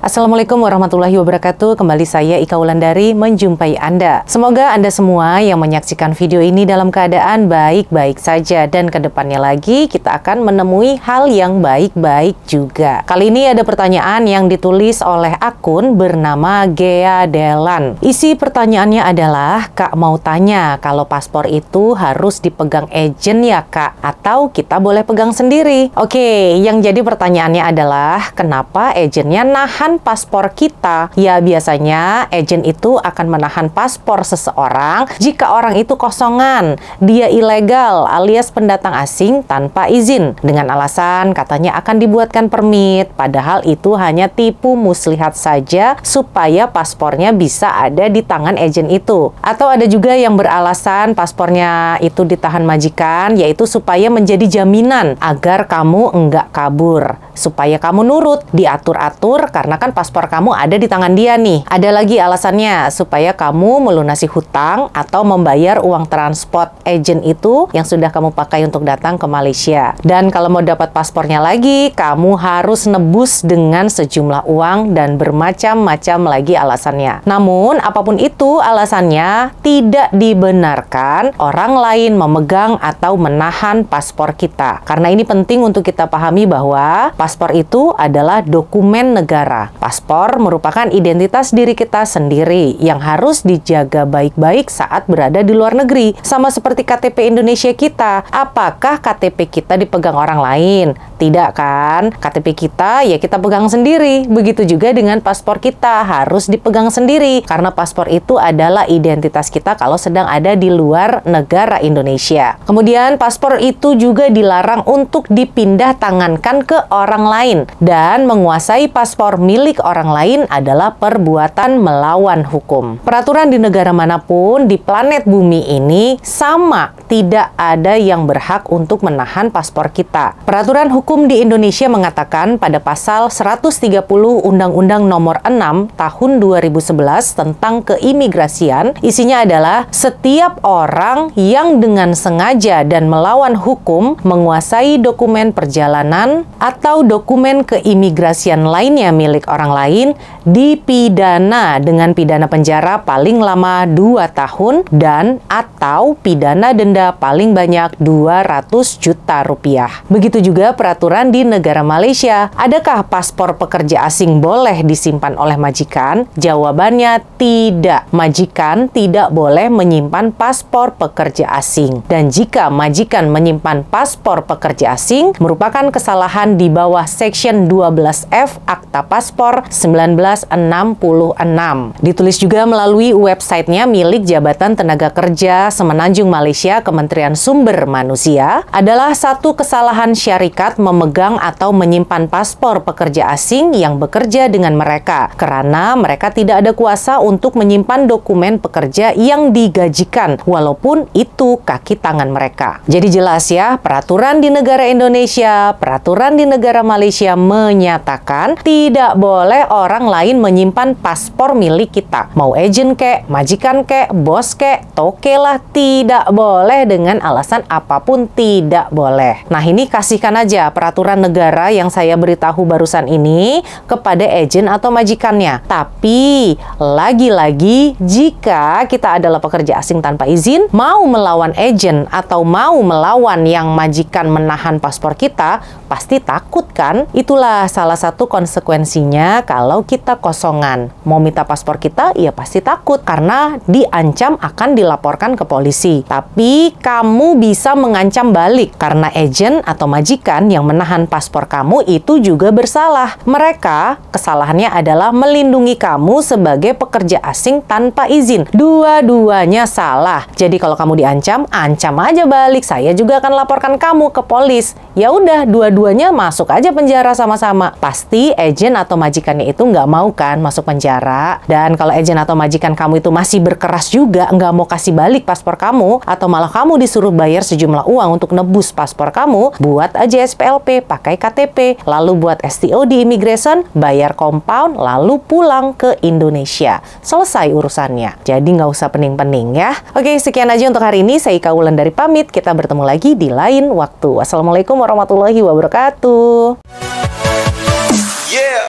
Assalamualaikum warahmatullahi wabarakatuh. Kembali saya Ika Wulandari menjumpai Anda. Semoga Anda semua yang menyaksikan video ini dalam keadaan baik-baik saja, dan kedepannya lagi kita akan menemui hal yang baik-baik juga. Kali ini ada pertanyaan yang ditulis oleh akun bernama Gea Delan. Isi pertanyaannya adalah, Kak mau tanya, kalau paspor itu harus dipegang agen ya Kak? Atau kita boleh pegang sendiri? Oke, yang jadi pertanyaannya adalah, kenapa agennya nahan paspor kita? Ya, biasanya agen itu akan menahan paspor seseorang jika orang itu kosongan, dia ilegal alias pendatang asing tanpa izin, dengan alasan katanya akan dibuatkan permit, padahal itu hanya tipu muslihat saja supaya paspornya bisa ada di tangan agen itu. Atau ada juga yang beralasan paspornya itu ditahan majikan, yaitu supaya menjadi jaminan agar kamu enggak kabur, supaya kamu nurut, diatur-atur karena kan paspor kamu ada di tangan dia nih. Ada lagi alasannya, supaya kamu melunasi hutang atau membayar uang transport agent itu yang sudah kamu pakai untuk datang ke Malaysia. Dan kalau mau dapat paspornya lagi, kamu harus nebus dengan sejumlah uang dan bermacam-macam lagi alasannya. Namun, apapun itu alasannya, tidak dibenarkan orang lain memegang atau menahan paspor kita. Karena ini penting untuk kita pahami bahwa paspor itu adalah dokumen negara. Paspor merupakan identitas diri kita sendiri yang harus dijaga baik-baik saat berada di luar negeri. Sama seperti KTP Indonesia kita. Apakah KTP kita dipegang orang lain? Tidak kan? KTP kita ya kita pegang sendiri. Begitu juga dengan paspor kita, harus dipegang sendiri. Karena paspor itu adalah identitas kita kalau sedang ada di luar negara Indonesia. Kemudian paspor itu juga dilarang untuk dipindah tangankan ke orang lain. Dan menguasai paspor milik orang lain adalah perbuatan melawan hukum. Peraturan di negara manapun di planet bumi ini sama, tidak ada yang berhak untuk menahan paspor kita. Peraturan hukum di Indonesia mengatakan pada pasal 130 Undang-Undang Nomor 6 Tahun 2011 tentang keimigrasian, isinya adalah setiap orang yang dengan sengaja dan melawan hukum menguasai dokumen perjalanan atau dokumen keimigrasian lainnya milik orang lain dipidana dengan pidana penjara paling lama 2 tahun dan atau pidana denda paling banyak 200 juta rupiah. Begitu juga peraturan di negara Malaysia. Adakah paspor pekerja asing boleh disimpan oleh majikan? Jawabannya tidak. Majikan tidak boleh menyimpan paspor pekerja asing. Dan jika majikan menyimpan paspor pekerja asing, merupakan kesalahan di bawah Section 12F Akta Paspor 1966. Ditulis juga melalui websitenya milik Jabatan Tenaga Kerja Semenanjung Malaysia, Kementerian Sumber Manusia, adalah satu kesalahan syarikat memegang atau menyimpan paspor pekerja asing yang bekerja dengan mereka, karena mereka tidak ada kuasa untuk menyimpan dokumen pekerja yang digajikan, walaupun itu kaki tangan mereka. Jadi jelas ya, peraturan di negara Indonesia, peraturan di negara Malaysia menyatakan tidak boleh orang lain menyimpan paspor milik kita. Mau agen kek, majikan kek, bos kek, toke lah, tidak boleh dengan alasan apapun, tidak boleh. Nah, ini kasihkan aja peraturan negara yang saya beritahu barusan ini kepada agen atau majikannya. Tapi lagi-lagi jika kita adalah pekerja asing tanpa izin, mau melawan agen atau mau melawan yang majikan menahan paspor kita, pasti takut kan? Itulah salah satu konsekuensinya kalau kita kosongan. Mau minta paspor kita, ya pasti takut karena diancam akan dilaporkan ke polisi. Tapi kamu bisa mengancam balik karena agen atau majikan yang menahan paspor kamu itu juga bersalah. Mereka kesalahannya adalah melindungi kamu sebagai pekerja asing tanpa izin. Dua-duanya salah. Jadi kalau kamu diancam, ancam aja balik. Saya juga akan laporkan kamu ke polis. Ya udah, dua-duanya masuk aja penjara sama-sama. Pasti agen atau majikannya itu nggak mau kan masuk penjara. Dan kalau agen atau majikan kamu itu masih berkeras juga nggak mau kasih balik paspor kamu, atau malah kamu disuruh bayar sejumlah uang untuk nebus paspor kamu, buat aja SPLP, pakai KTP, lalu buat STO di immigration, bayar compound, lalu pulang ke Indonesia. Selesai urusannya. Jadi nggak usah pening-pening ya. Oke, sekian aja untuk hari ini. Saya Ika Wulandari pamit. Kita bertemu lagi di lain waktu. Wassalamualaikum warahmatullahi wabarakatuh.